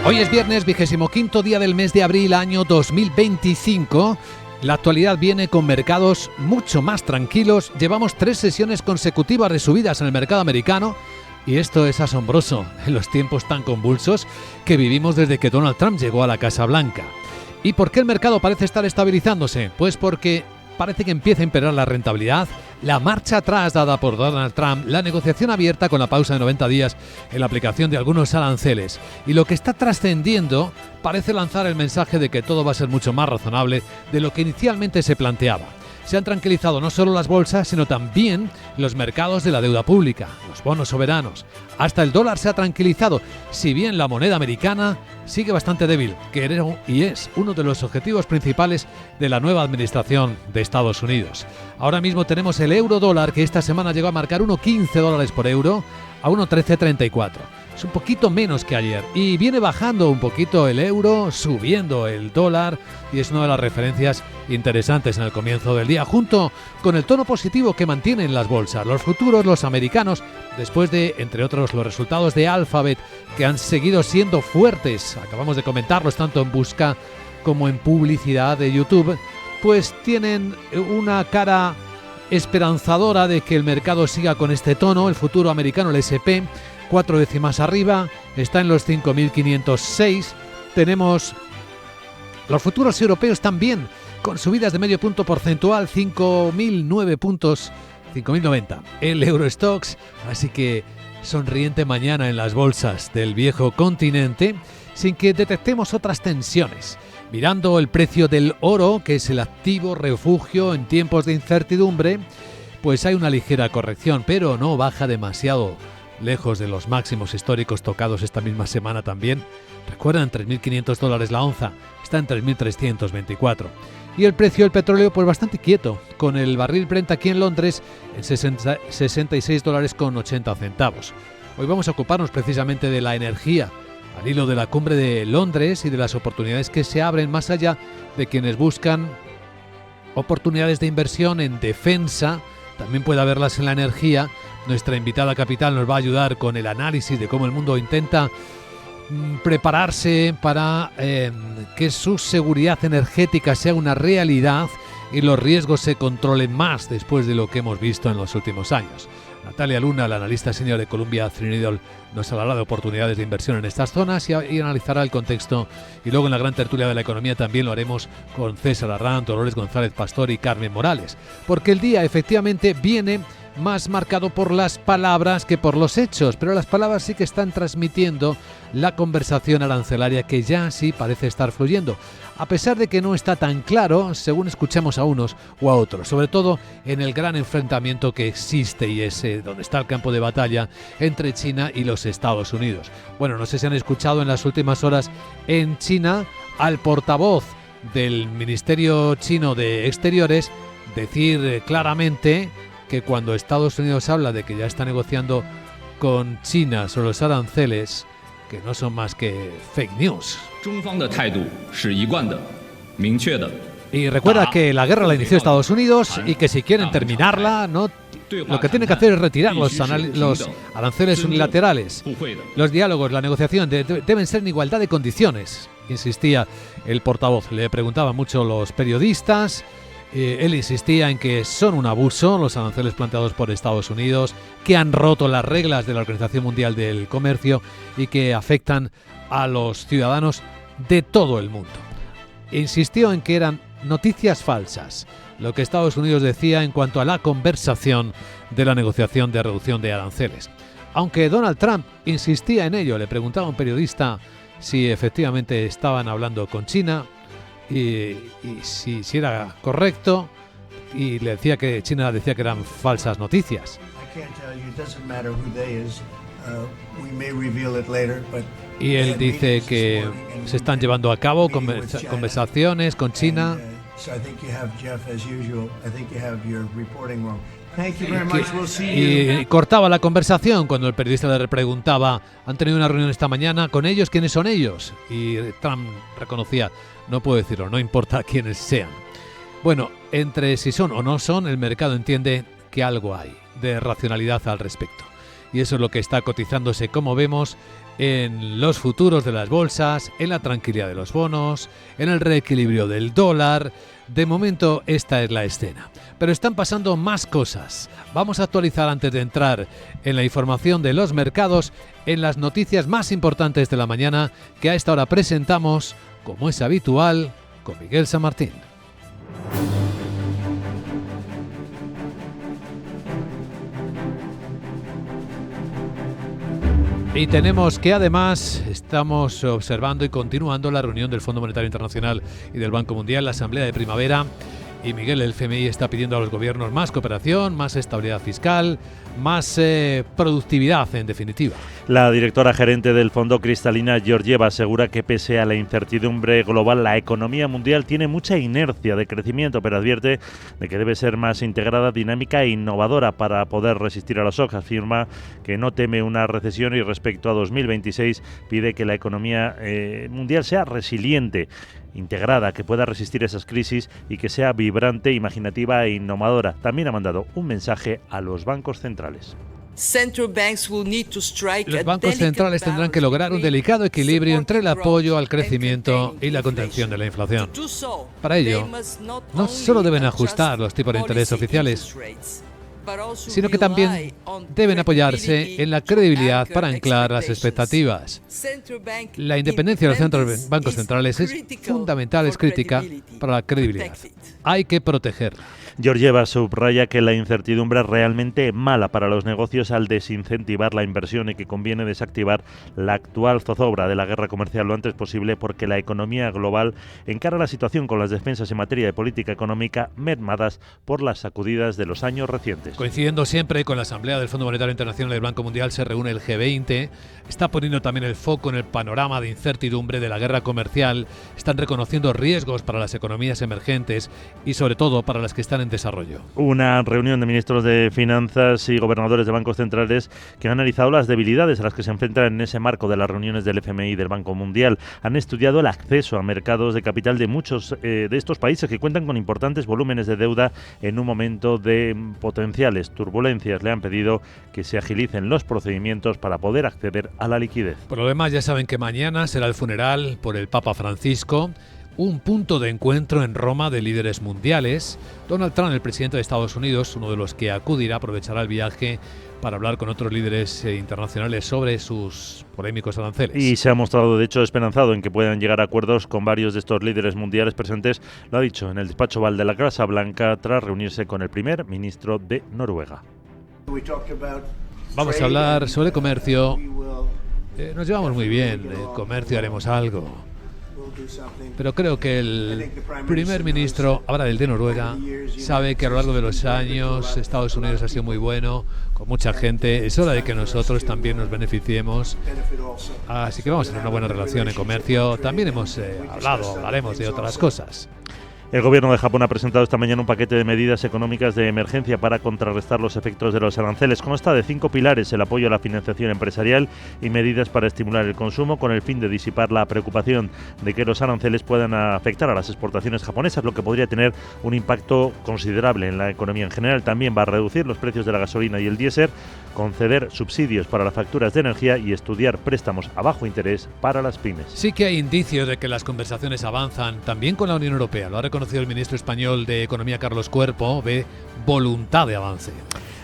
Hoy es viernes, 25º día del mes de abril, año 2025. La actualidad viene con mercados mucho más tranquilos. Llevamos 3 sesiones consecutivas resubidas en el mercado americano. Y esto es asombroso en los tiempos tan convulsos que vivimos desde que Donald Trump llegó a la Casa Blanca. ¿Y por qué el mercado parece estar estabilizándose? Pues porque parece que empieza a imperar la rentabilidad, la marcha atrás dada por Donald Trump, la negociación abierta con la pausa de 90 días en la aplicación de algunos aranceles. Y lo que está trascendiendo parece lanzar el mensaje de que todo va a ser mucho más razonable de lo que inicialmente se planteaba. Se han tranquilizado no solo las bolsas, sino también los mercados de la deuda pública, los bonos soberanos. Hasta el dólar se ha tranquilizado, si bien la moneda americana sigue bastante débil, que era y es uno de los objetivos principales de la nueva administración de Estados Unidos. Ahora mismo tenemos el euro dólar, que esta semana llegó a marcar 1,15 dólares por euro a 1,1334. Es un poquito menos que ayer y viene bajando un poquito el euro, subiendo el dólar, y es una de las referencias interesantes en el comienzo del día, junto con el tono positivo que mantienen las bolsas. Los futuros, los americanos, después de, entre otros, los resultados de Alphabet, que han seguido siendo fuertes, acabamos de comentarlos tanto en busca como en publicidad de YouTube, pues tienen una cara esperanzadora de que el mercado siga con este tono. El futuro americano, el S&P, 4 décimas arriba, está en los 5.506. Tenemos los futuros europeos también con subidas de medio punto porcentual, 5.009 puntos, 5.090 el Eurostoxx, así que sonriente mañana en las bolsas del viejo continente, sin que detectemos otras tensiones. Mirando el precio del oro, que es el activo refugio en tiempos de incertidumbre, pues hay una ligera corrección, pero no baja demasiado lejos de los máximos históricos tocados esta misma semana también. Recuerdan, $3.500 la onza, está en 3.324. Y el precio del petróleo pues bastante quieto, con el barril Brent aquí en Londres en $66.80. Hoy vamos a ocuparnos precisamente de la energía, al hilo de la cumbre de Londres y de las oportunidades que se abren más allá de quienes buscan oportunidades de inversión en defensa. También puede haberlas en la energía. Nuestra invitada capital nos va a ayudar con el análisis de cómo el mundo intenta prepararse para que su seguridad energética sea una realidad y los riesgos se controlen más después de lo que hemos visto en los últimos años. Natalia Luna, la analista senior de Columbia Threadneedle, nos hablará de oportunidades de inversión en estas zonas y analizará el contexto. Y luego en la gran tertulia de la economía también lo haremos con César Arrán, Dolores González Pastor y Carmen Morales, porque el día efectivamente viene más marcado por las palabras que por los hechos, pero las palabras sí que están transmitiendo la conversación arancelaria, que ya sí parece estar fluyendo, a pesar de que no está tan claro según escuchamos a unos o a otros, sobre todo en el gran enfrentamiento que existe y es donde está el campo de batalla entre China y los Estados Unidos. Bueno, no sé si han escuchado en las últimas horas en China al portavoz del Ministerio Chino de Exteriores decir claramente que cuando Estados Unidos habla de que ya está negociando con China sobre los aranceles, que no son más que fake news. Y recuerda que la guerra la inició Estados Unidos y que si quieren terminarla, lo que tienen que hacer es retirar los aranceles unilaterales. Los diálogos, la negociación deben ser en igualdad de condiciones, insistía el portavoz. Le preguntaban mucho los periodistas. Él insistía en que son un abuso los aranceles planteados por Estados Unidos, que han roto las reglas de la Organización Mundial del Comercio y que afectan a los ciudadanos de todo el mundo. Insistió en que eran noticias falsas lo que Estados Unidos decía en cuanto a la conversación de la negociación de reducción de aranceles. Aunque Donald Trump insistía en ello, le preguntaba a un periodista si efectivamente estaban hablando con China y si era correcto, y le decía que China decía que eran falsas noticias. Y él dice que se están llevando a cabo conversaciones con China. Y cortaba la conversación cuando el periodista le preguntaba: ¿han tenido una reunión esta mañana con ellos? ¿Quiénes son ellos? Y Trump reconocía: no puedo decirlo, no importa quiénes sean. Bueno, entre si son o no son, el mercado entiende que algo hay de racionalidad al respecto. Y eso es lo que está cotizándose, como vemos, en los futuros de las bolsas, en la tranquilidad de los bonos, en el reequilibrio del dólar. De momento esta es la escena. Pero están pasando más cosas. Vamos a actualizar antes de entrar en la información de los mercados, en las noticias más importantes de la mañana que a esta hora presentamos, como es habitual, con Miguel San Martín. Y tenemos que además estamos observando y continuando la reunión del Fondo Monetario Internacional y del Banco Mundial, la asamblea de primavera. Y Miguel, el FMI está pidiendo a los gobiernos más cooperación, más estabilidad fiscal, más productividad, en definitiva. La directora gerente del fondo, Kristalina Georgieva, asegura que pese a la incertidumbre global, la economía mundial tiene mucha inercia de crecimiento, pero advierte de que debe ser más integrada, dinámica e innovadora para poder resistir a los shocks. Afirma que no teme una recesión y respecto a 2026 pide que la economía mundial sea resiliente, integrada, que pueda resistir esas crisis y que sea vibrante, imaginativa e innovadora. También ha mandado un mensaje a los bancos centrales. Los bancos centrales tendrán que lograr un delicado equilibrio entre el apoyo al crecimiento y la contención de la inflación. Para ello, no solo deben ajustar los tipos de interés oficiales, sino que también deben apoyarse en la credibilidad para anclar las expectativas. La independencia de los bancos centrales es fundamental, es crítica para la credibilidad. Hay que protegerla. Georgieva subraya que la incertidumbre es realmente mala para los negocios al desincentivar la inversión y que conviene desactivar la actual zozobra de la guerra comercial lo antes posible porque la economía global encara la situación con las defensas en materia de política económica mermadas por las sacudidas de los años recientes. Coincidiendo siempre con la Asamblea del Fondo Monetario Internacional y del Banco Mundial, se reúne el G20, está poniendo también el foco en el panorama de incertidumbre de la guerra comercial, están reconociendo riesgos para las economías emergentes y sobre todo para las que están en desarrollo. Una reunión de ministros de Finanzas y gobernadores de bancos centrales que han analizado las debilidades a las que se enfrentan en ese marco de las reuniones del FMI y del Banco Mundial. Han estudiado el acceso a mercados de capital de muchos de estos países que cuentan con importantes volúmenes de deuda en un momento de potenciales turbulencias. Le han pedido que se agilicen los procedimientos para poder acceder a la liquidez. Por lo demás, ya saben que mañana será el funeral por el Papa Francisco. Un punto de encuentro en Roma de líderes mundiales. Donald Trump, el presidente de Estados Unidos, uno de los que acudirá, aprovechará el viaje para hablar con otros líderes internacionales sobre sus polémicos aranceles. Y se ha mostrado, de hecho, esperanzado en que puedan llegar a acuerdos con varios de estos líderes mundiales presentes. Lo ha dicho en el despacho Oval de la Casa Blanca tras reunirse con el primer ministro de Noruega. Vamos a hablar sobre comercio. Nos llevamos muy bien. En comercio haremos algo. Pero creo que el primer ministro, ahora del de Noruega, sabe que a lo largo de los años Estados Unidos ha sido muy bueno, con mucha gente. Es hora de que nosotros también nos beneficiemos. Así que vamos a tener una buena relación en comercio. También hemos hablaremos de otras cosas. El gobierno de Japón ha presentado esta mañana un paquete de medidas económicas de emergencia para contrarrestar los efectos de los aranceles. Consta de 5 pilares: el apoyo a la financiación empresarial y medidas para estimular el consumo, con el fin de disipar la preocupación de que los aranceles puedan afectar a las exportaciones japonesas, lo que podría tener un impacto considerable en la economía en general. También va a reducir los precios de la gasolina y el diésel, conceder subsidios para las facturas de energía y estudiar préstamos a bajo interés para las pymes. Sí que hay indicios de que las conversaciones avanzan también con la Unión Europea. Lo ha reconocido el ministro español de Economía, Carlos Cuerpo, ve voluntad de avance.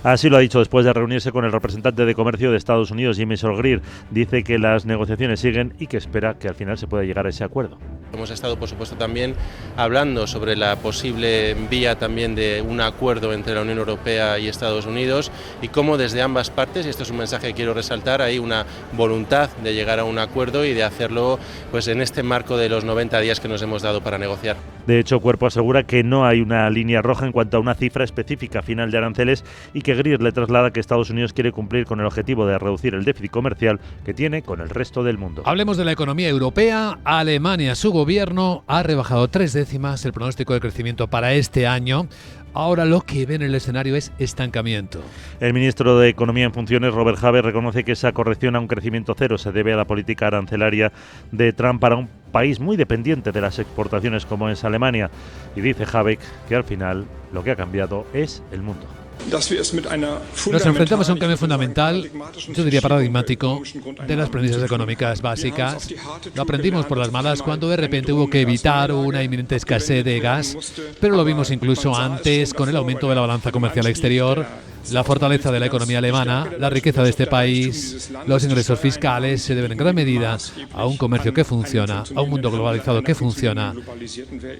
Así lo ha dicho después de reunirse con el representante de comercio de Estados Unidos, Jimmy Sorgir. Dice que las negociaciones siguen y que espera que al final se pueda llegar a ese acuerdo. Hemos estado, por supuesto, también hablando sobre la posible vía también de un acuerdo entre la Unión Europea y Estados Unidos y cómo desde ambas partes, y esto es un mensaje que quiero resaltar, hay una voluntad de llegar a un acuerdo y de hacerlo pues en este marco de los 90 días que nos hemos dado para negociar. De hecho, Cuerpo asegura que no hay una línea roja en cuanto a una cifra específica final de aranceles y que Greer le traslada que Estados Unidos quiere cumplir con el objetivo de reducir el déficit comercial que tiene con el resto del mundo. Hablemos de la economía europea. Alemania, su gobierno, ha rebajado 3 décimas el pronóstico de crecimiento para este año. Ahora lo que ve en el escenario es estancamiento. El ministro de Economía en funciones, Robert Habeck, reconoce que esa corrección a un crecimiento cero se debe a la política arancelaria de Trump para un país muy dependiente de las exportaciones como es Alemania. Y dice Habeck que al final lo que ha cambiado es el mundo. Nos enfrentamos a un cambio fundamental, yo diría paradigmático, de las premisas económicas básicas. Lo aprendimos por las malas cuando de repente hubo que evitar una inminente escasez de gas, pero lo vimos incluso antes con el aumento de la balanza comercial exterior, la fortaleza de la economía alemana, la riqueza de este país, los ingresos fiscales se deben en gran medida a un comercio que funciona, a un mundo globalizado que funciona,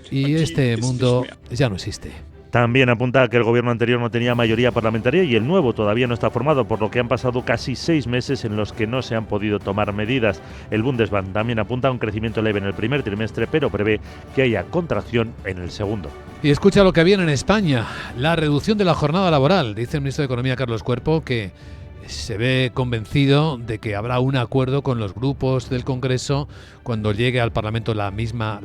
y este mundo ya no existe. También apunta que el gobierno anterior no tenía mayoría parlamentaria y el nuevo todavía no está formado, por lo que han pasado casi 6 meses en los que no se han podido tomar medidas. El Bundesbank también apunta a un crecimiento leve en el primer trimestre, pero prevé que haya contracción en el segundo. Y escucha lo que viene en España, la reducción de la jornada laboral. Dice el ministro de Economía, Carlos Cuerpo, que se ve convencido de que habrá un acuerdo con los grupos del Congreso cuando llegue al Parlamento la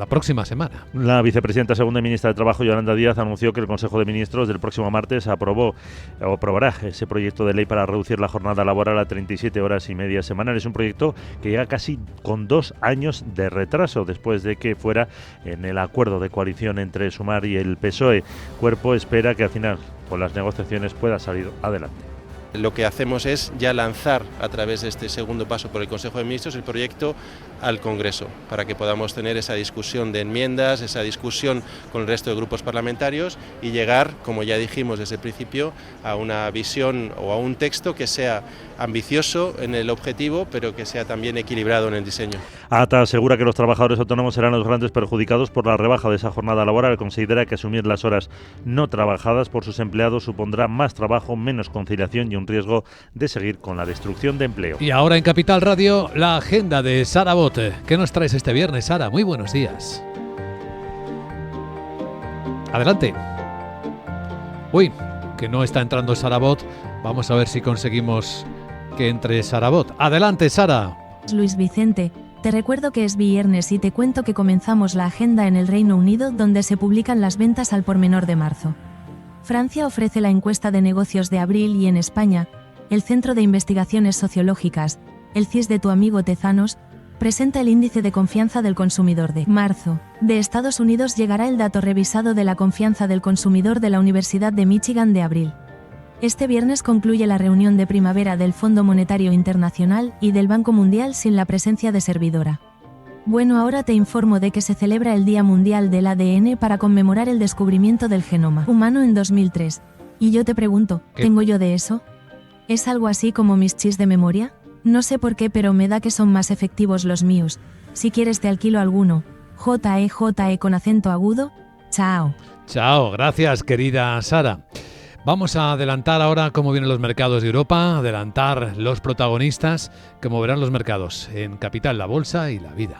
próxima semana. La vicepresidenta segunda y ministra de Trabajo, Yolanda Díaz, anunció que el Consejo de Ministros del próximo martes aprobará ese proyecto de ley para reducir la jornada laboral a 37 horas y media semanales. Es un proyecto que llega casi con 2 años de retraso después de que fuera en el acuerdo de coalición entre Sumar y el PSOE. Cuerpo espera que al final, con las negociaciones, pueda salir adelante. Lo que hacemos es ya lanzar a través de este segundo paso por el Consejo de Ministros el proyecto al Congreso, para que podamos tener esa discusión de enmiendas, esa discusión con el resto de grupos parlamentarios y llegar, como ya dijimos desde el principio, a una visión o a un texto que sea ambicioso en el objetivo, pero que sea también equilibrado en el diseño. ATA asegura que los trabajadores autónomos serán los grandes perjudicados por la rebaja de esa jornada laboral. Considera que asumir las horas no trabajadas por sus empleados supondrá más trabajo, menos conciliación y un riesgo de seguir con la destrucción de empleo. Y ahora en Capital Radio, la agenda de Sara Bot. ¿Qué nos traes este viernes, Sara? Muy buenos días. Adelante. Uy, que no está entrando Sara Bot. Vamos a ver si conseguimos que entre Sara Bot. Adelante, Sara. Luis Vicente, te recuerdo que es viernes y te cuento que comenzamos la agenda en el Reino Unido, donde se publican las ventas al por menor de marzo. Francia ofrece la encuesta de negocios de abril y en España, el Centro de Investigaciones Sociológicas, el CIS de tu amigo Tezanos, presenta el índice de confianza del consumidor de marzo. De Estados Unidos llegará el dato revisado de la confianza del consumidor de la Universidad de Michigan de abril. Este viernes concluye la reunión de primavera del Fondo Monetario Internacional y del Banco Mundial sin la presencia de servidora. Bueno, ahora te informo de que se celebra el Día Mundial del ADN para conmemorar el descubrimiento del genoma humano en 2003. Y yo te pregunto, ¿tengo yo de eso? ¿Es algo así como mis chis de memoria? No sé por qué, pero me da que son más efectivos los míos. Si quieres te alquilo alguno. JE con acento agudo. Chao. Chao, gracias querida Sara. Vamos a adelantar ahora cómo vienen los mercados de Europa, adelantar los protagonistas que moverán los mercados en Capital, la Bolsa y la Vida.